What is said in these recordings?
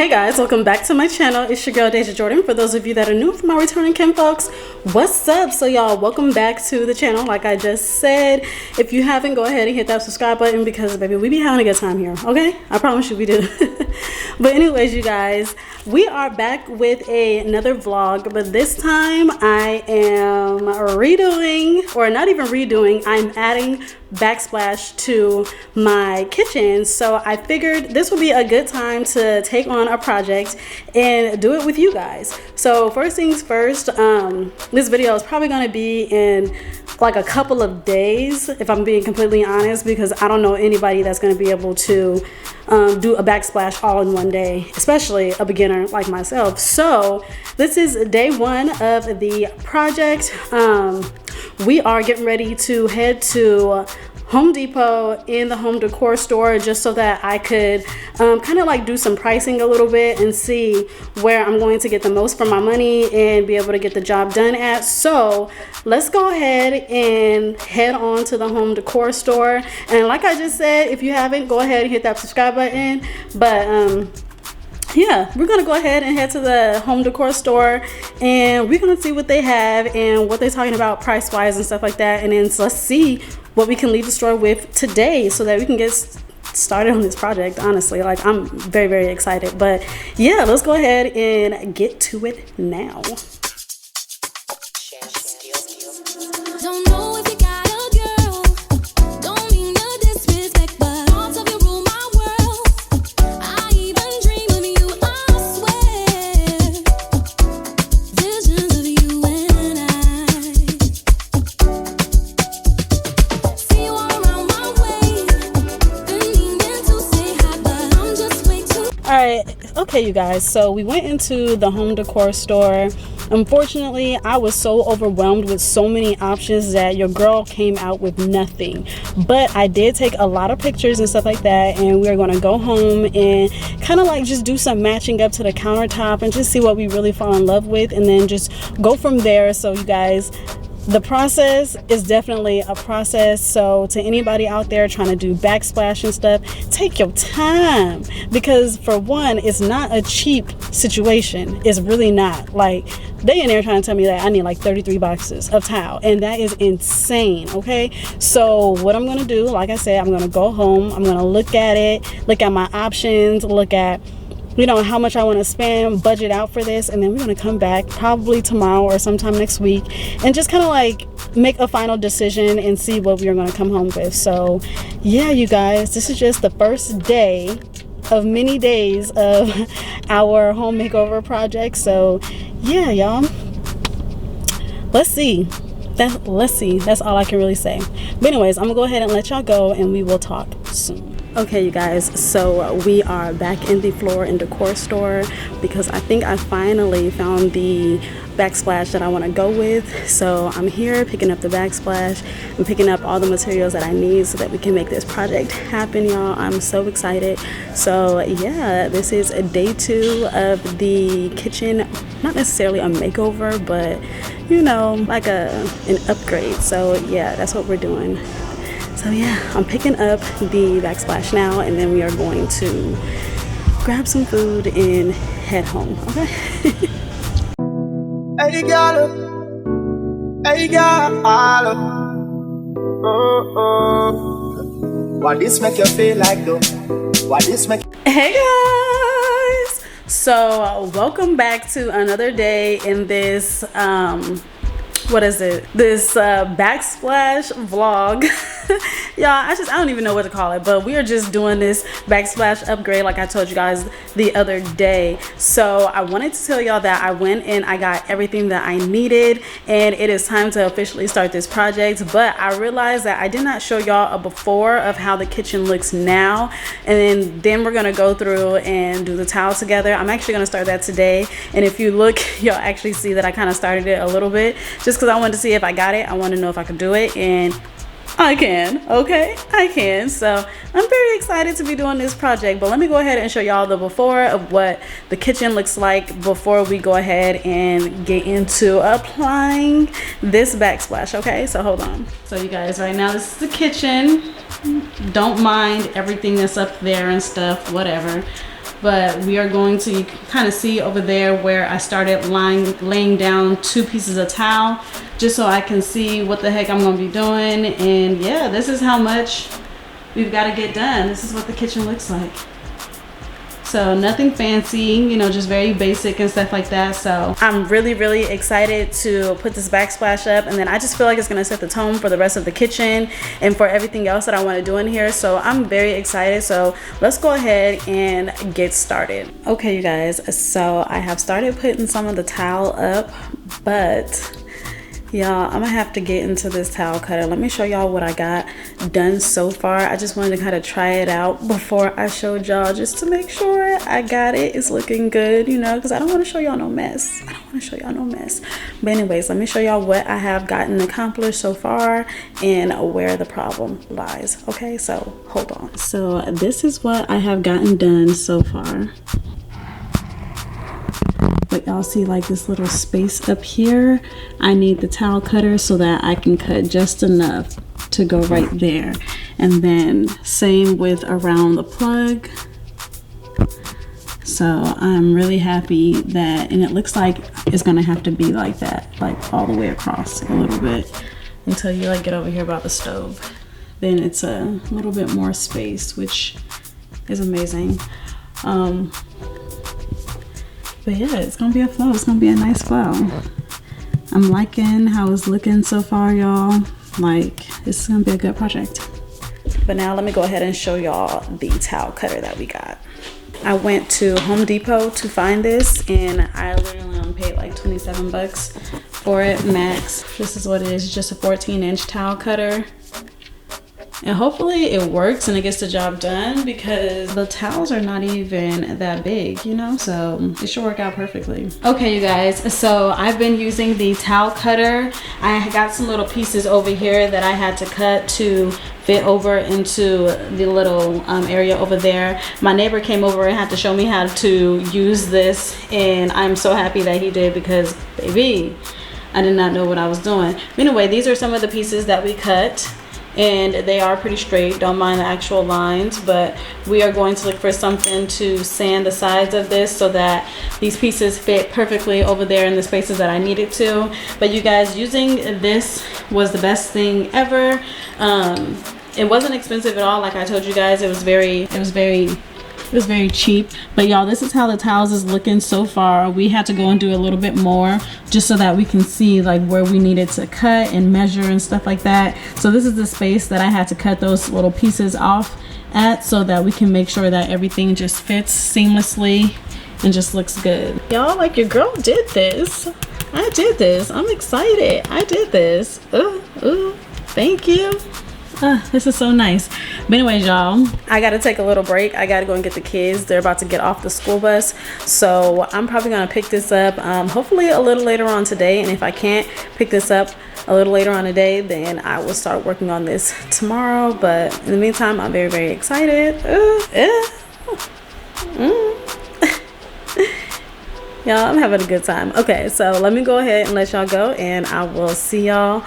Hey guys, welcome back to my channel. It's your girl Dazja Jordan. For those of you that are new, for my returning Kinfolks, what's up? So y'all, welcome back to the channel. Like I just said, if you haven't, go ahead and hit that subscribe button because baby, we be having a good time here, okay? I promise you we do. But anyways, you guys, we are back with another vlog, but this time I am redoing, or not even redoing, I'm adding backsplash to my kitchen. So I figured this would be a good time to take on a project and do it with you guys. So first things first, this video is probably going to be in like a couple of days, if I'm being completely honest, because I don't know anybody that's going to be able to do a backsplash all in one day, especially a beginner like myself. So this is day one of the project. We are getting ready to head to Home Depot in the home decor store just so that I could kind of like do some pricing a little bit and see where I'm going to get the most for my money and be able to get the job done at. So let's go ahead and head on to the home decor store. And like I just said, if you haven't, go ahead and hit that subscribe button. But yeah, we're gonna go ahead and head to the home decor store and we're gonna see what they have and what they're talking about price wise and stuff like that. And then let's see what we can leave the store with today so that we can get started on this project. Honestly, like I'm very, very excited. But yeah, let's go ahead and get to it now. Don't know if you got a girl, don't mean no disrespect, but thoughts of you rule my world. I even dream of you, I swear. Visions of you and I see you all around my way. Been meaning to say hi, but I'm just way too. All right, okay, you guys. So we went into the home decor store. Unfortunately, I was so overwhelmed with so many options that your girl came out with nothing. But I did take a lot of pictures and stuff like that, and we're gonna go home and kind of like just do some matching up to the countertop and just see what we really fall in love with, and then just go from there. So you guys, the process is definitely a process. So to anybody out there trying to do backsplash and stuff, take your time, because for one, it's not a cheap situation. It's really not. Like, they in there trying to tell me that I need like 33 boxes of towel, and that is insane. Okay, so what I'm gonna do, like I said, I'm gonna go home, I'm gonna look at it, look at my options, look at, you know, how much I want to spend, budget out for this, and then we're going to come back probably tomorrow or sometime next week and just kind of like make a final decision and see what we're going to come home with. So yeah, you guys, this is just the first day of many days of our home makeover project. So yeah, y'all, let's see. That's all I can really say. But anyways, I'm gonna go ahead and let y'all go, and we will talk soon. Okay, you guys, so we are back in the floor and decor store because I think I finally found the backsplash that I want to go with. So I'm here picking up the backsplash and picking up all the materials that I need so that we can make this project happen, y'all. I'm so excited. So yeah, this is day 2 of the kitchen. Not necessarily a makeover, but you know, like an upgrade. So yeah, that's what we're doing. So yeah, I'm picking up the backsplash now, and then we are going to grab some food and head home, okay? Hey girl, hey girl, what this make you feel like though? What this make? Hey guys, so welcome back to another day in this what is it, this backsplash vlog. Y'all, I don't even know what to call it, but we are just doing this backsplash upgrade like I told you guys the other day. So I wanted to tell y'all that I went and I got everything that I needed, and it is time to officially start this project. But I realized that I did not show y'all a before of how the kitchen looks now, and then we're gonna go through and do the tile together. I'm actually gonna start that today, and if you look, you'll actually see that I kind of started it a little bit just because I wanted to see if I got it. I want to know if I could do it, and I can, okay? I can. So I'm very excited to be doing this project, but let me go ahead and show y'all the before of what the kitchen looks like before we go ahead and get into applying this backsplash, okay? So hold on. So you guys, right now this is the kitchen. Don't mind everything that's up there and stuff, whatever. but we are going to kind of see over there where I started laying down 2 pieces of towel just so I can see what the heck I'm going to be doing. And yeah, this is how much we've got to get done. This is what the kitchen looks like. So nothing fancy, you know, just very basic and stuff like that. So I'm really excited to put this backsplash up, and then I just feel like it's gonna set the tone for the rest of the kitchen and for everything else that I want to do in here. So I'm very excited. So let's go ahead and get started. Okay, you guys, so I have started putting some of the towel up, but y'all, I'm gonna have to get into this towel cutter. Let me show y'all what I got done so far. I just wanted to kind of try it out before I showed y'all, just to make sure I got it. It's looking good, you know, because I don't want to show y'all no mess. I don't want to show y'all no mess. But anyways, let me show y'all what I have gotten accomplished so far and where the problem lies. Okay, so hold on. So this is what I have gotten done so far. But y'all see like this little space up here. I need the towel cutter so that I can cut just enough to go right there. And then same with around the plug. So I'm really happy that, and it looks like it's gonna have to be like that, like all the way across a little bit until you like get over here about the stove. Then it's a little bit more space, which is amazing. But yeah, it's gonna be a flow. It's gonna be a nice flow. I'm liking how it's looking so far, y'all. Like, this is gonna be a good project. But now let me go ahead and show y'all the towel cutter that we got. I went to Home Depot to find this, and I literally only paid like 27 bucks for it, max. This is what it is, just a 14-inch towel cutter. And hopefully it works and it gets the job done, because the towels are not even that big, you know, so it should work out perfectly. Okay, you guys, so I've been using the towel cutter. I got some little pieces over here that I had to cut to fit over into the little area over there. My neighbor came over and had to show me how to use this, and I'm so happy that he did, because baby, I did not know what I was doing. Anyway, these are some of the pieces that we cut, and they are pretty straight. Don't mind the actual lines, but we are going to look for something to sand the sides of this so that these pieces fit perfectly over there in the spaces that I needed to. But you guys, using this was the best thing ever. It wasn't expensive at all. Like I told you guys, it was very cheap. But y'all, this is how the towels is looking so far. We had to go and do a little bit more just so that we can see like where we needed to cut and measure and stuff like that. So this is the space that I had to cut those little pieces off at, so that we can make sure that everything just fits seamlessly and just looks good. Y'all, like, your girl did this. I did this. I'm excited. I did this. Ooh, thank you. This is so nice. But anyways, y'all, I gotta take a little break. I gotta go and get the kids. They're about to get off the school bus, so I'm probably gonna pick this up hopefully a little later on today. And if I can't pick this up a little later on today, then I will start working on this tomorrow. But in the meantime, I'm very excited. Y'all, I'm having a good time. Okay, so let me go ahead and let y'all go, and I will see y'all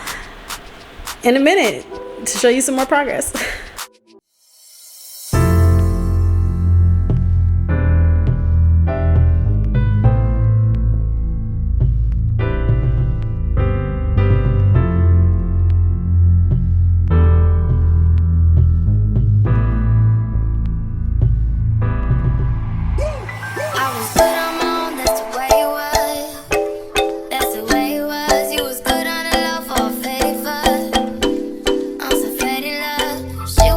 in a minute to show you some more progress. She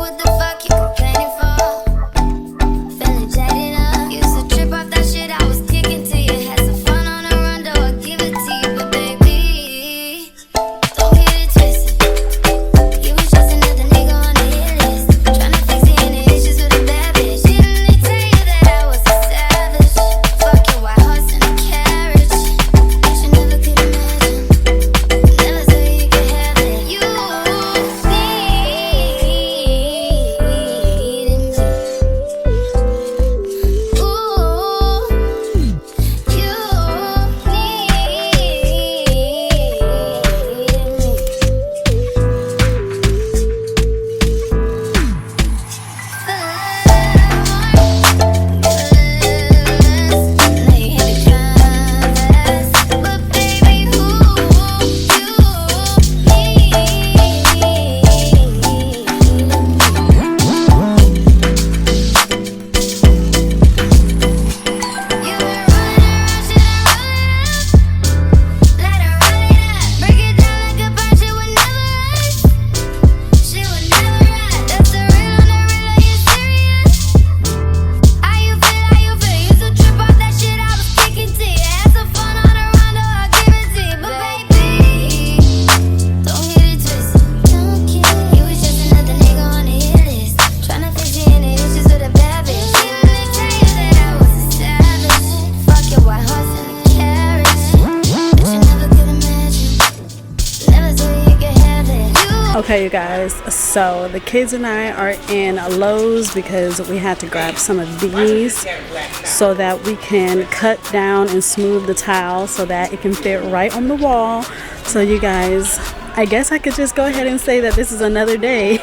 Okay, you guys, so the kids and I are in Lowe's because we had to grab some of these so that we can cut down and smooth the tile so that it can fit right on the wall. So you guys, I guess I could just go ahead and say that this is another day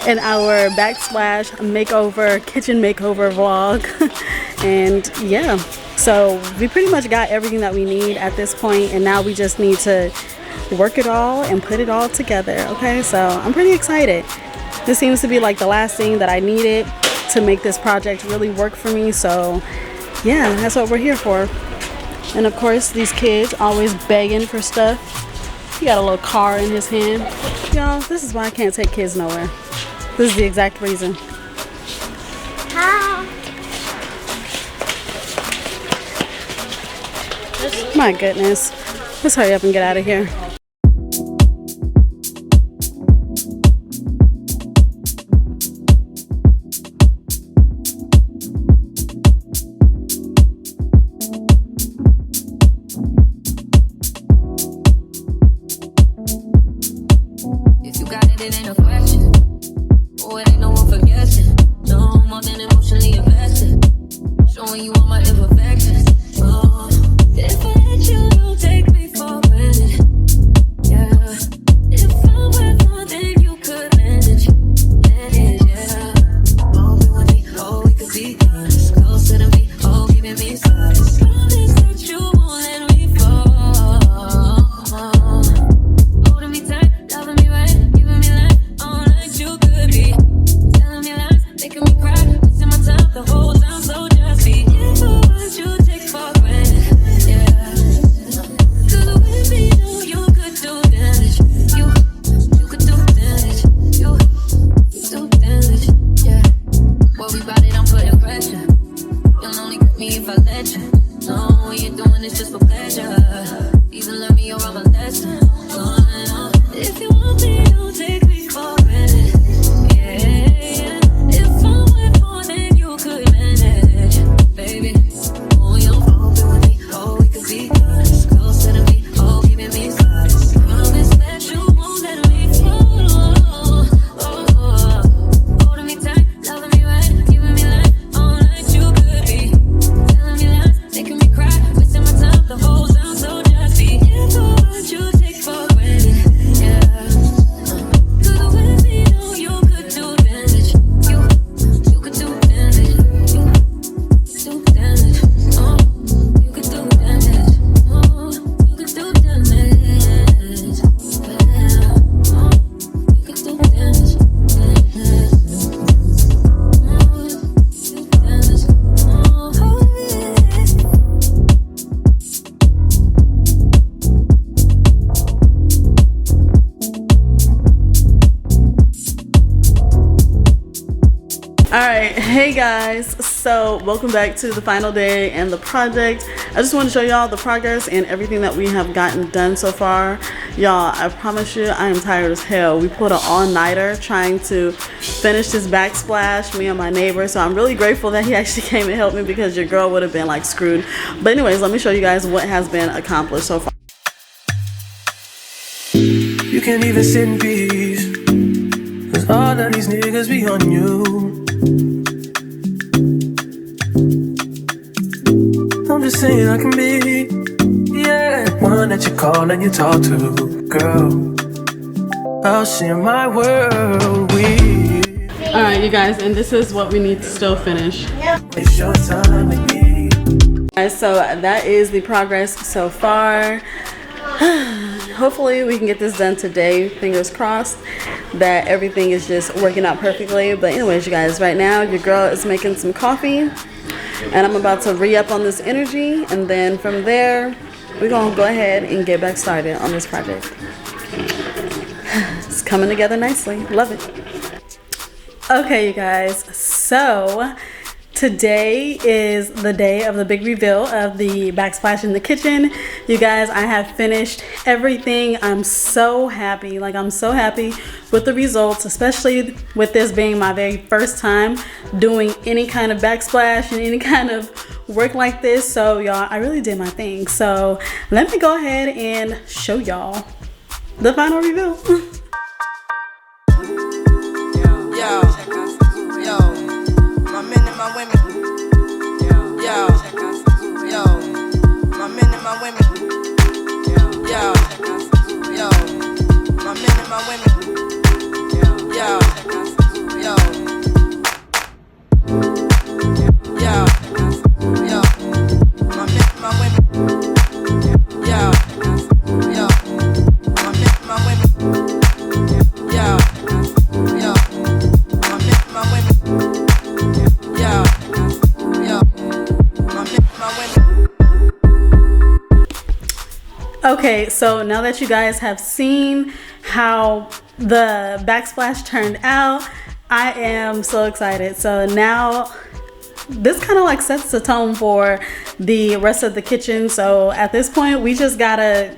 in our Backsplash makeover, kitchen makeover vlog. And yeah, so we pretty much got everything that we need at this point, and now we just need to work it all and put it all together. Okay, so I'm pretty excited. This seems to be like the last thing that I needed to make this project really work for me. So yeah, that's what we're here for. And of course, these kids always begging for stuff. He got a little car in his hand. Y'all, this is why I can't take kids nowhere. This is the exact reason. Hi. My goodness. Let's hurry up and get out of here. If you got it, it ain't a question. Oh, it ain't no one for guessing. No more than emotionally invested. Showing you all my imperfections. Oh, if I let you, don't take me for granted. Yeah. If I were more than you could manage. Manage, yeah. Oh, be with me. Oh, we could be honest. Closer to me. Oh, giving me signs. Promise that you won't let me fall. Holding me tight, loving me right, giving me life, all like you could be. Telling me lies, making me cry, wasting my time the whole time, so just be. If I was you, take for granted, yeah. 'Cause with me, know you could do damage. You could do damage. You do damage, yeah. Boy, we bout it, I'm putting pressure. You'll only get me if I let you. No, we ain't doing this just for pleasure. Even learn me your own lesson. If you want me, don't take me for granted. Yeah. If I went more than you could manage, baby. Oh, you'll fall with me. Oh, we could be honest. Closer to me. Oh, giving me signs. Promise that you won't let me fall. Holding me tight, loving me right, giving me life, all like you could be. Telling me lies, making me cry, wasting my time the whole time, so just be. If I was you, take for granted, yeah. 'Cause with me, know you could do damage. You could do damage. You do damage. Oh, you could do damage. Oh, you could do damage. Yeah. Oh, you could do damage. Alright, hey guys, so welcome back to the final day and the project. I just want to show y'all the progress and everything that we have gotten done so far. Y'all, I promise you, I am tired as hell. We pulled an all-nighter trying to finish this backsplash, me and my neighbor, so I'm really grateful that he actually came and helped me because your girl would have been like screwed. But anyways, let me show you guys what has been accomplished so far. You can't even sit in peace, 'cause all of these niggas be on you. I'm just saying I can be, yeah, one that you call and you talk to, girl. I'll share my world with. Alright, you guys, and this is what we need to still finish. Waste your time with me. Guys, so that is the progress so far. Hopefully we can get this done today. Fingers crossed that everything is just working out perfectly. But anyways, you guys, right now your girl is making some coffee and I'm about to re-up on this energy, and then from there we're gonna go ahead and get back started on this project. It's coming together nicely. Love it. Okay, you guys, so today is the day of the big reveal of the backsplash in the kitchen. You guys, I have finished everything. I'm so happy. Like, I'm so happy with the results, especially with this being my very first time doing any kind of backsplash and any kind of work like this. So y'all, I really did my thing. So let me go ahead and show y'all the final reveal. Okay, so now that you guys have seen how the backsplash turned out, I am so excited. So now this kind of like sets the tone for the rest of the kitchen. So at this point, we just gotta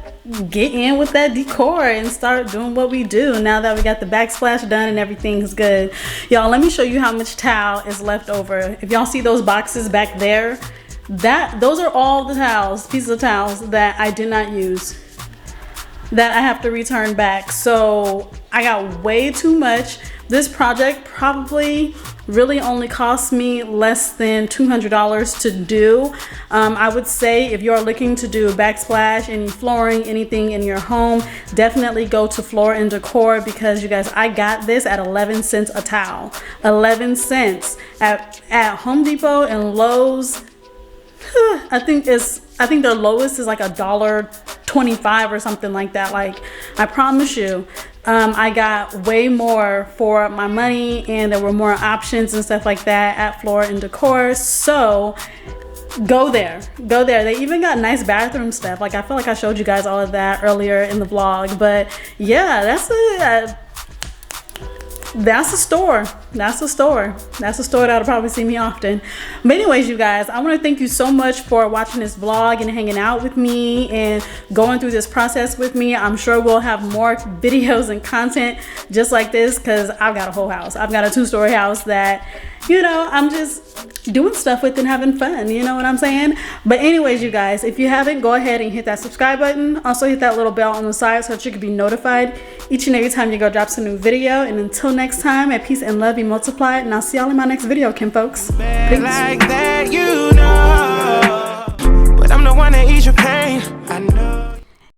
get in with that decor and start doing what we do now that we got the backsplash done and everything's good. Y'all, let me show you how much towel is left over. If y'all see those boxes back there, those are all the towels, pieces of towels that I did not use, that I have to return back. So I got way too much. This project probably really only cost me less than $200 to do. I would say if you're looking to do backsplash, any flooring, anything in your home, definitely go to Floor and Decor, because you guys, I got this at 11 cents a towel. 11 cents at Home Depot and Lowe's. I think their lowest is like $1.25 or something like that. Like, I promise you, I got way more for my money, and there were more options and stuff like that at Floor and Decor. So go there. They even got nice bathroom stuff. Like, I feel like I showed you guys all of that earlier in the vlog. But yeah, that's a store. That's a store that'll probably see me often. But anyways, you guys, I want to thank you so much for watching this vlog and hanging out with me and going through this process with me. I'm sure we'll have more videos and content just like this, because I've got a whole house. I've got a 2-story house that, you know, I'm just doing stuff with and having fun, you know what I'm saying? But anyways, you guys, if you haven't, go ahead and hit that subscribe button. Also hit that little bell on the side so that you can be notified each and every time your girl drops a new video. And until next time, may peace and love be multiplied, and I'll see y'all in my next video, Kinfolks. Peace. Like that, you know, but I'm the one that ease your pain. I know.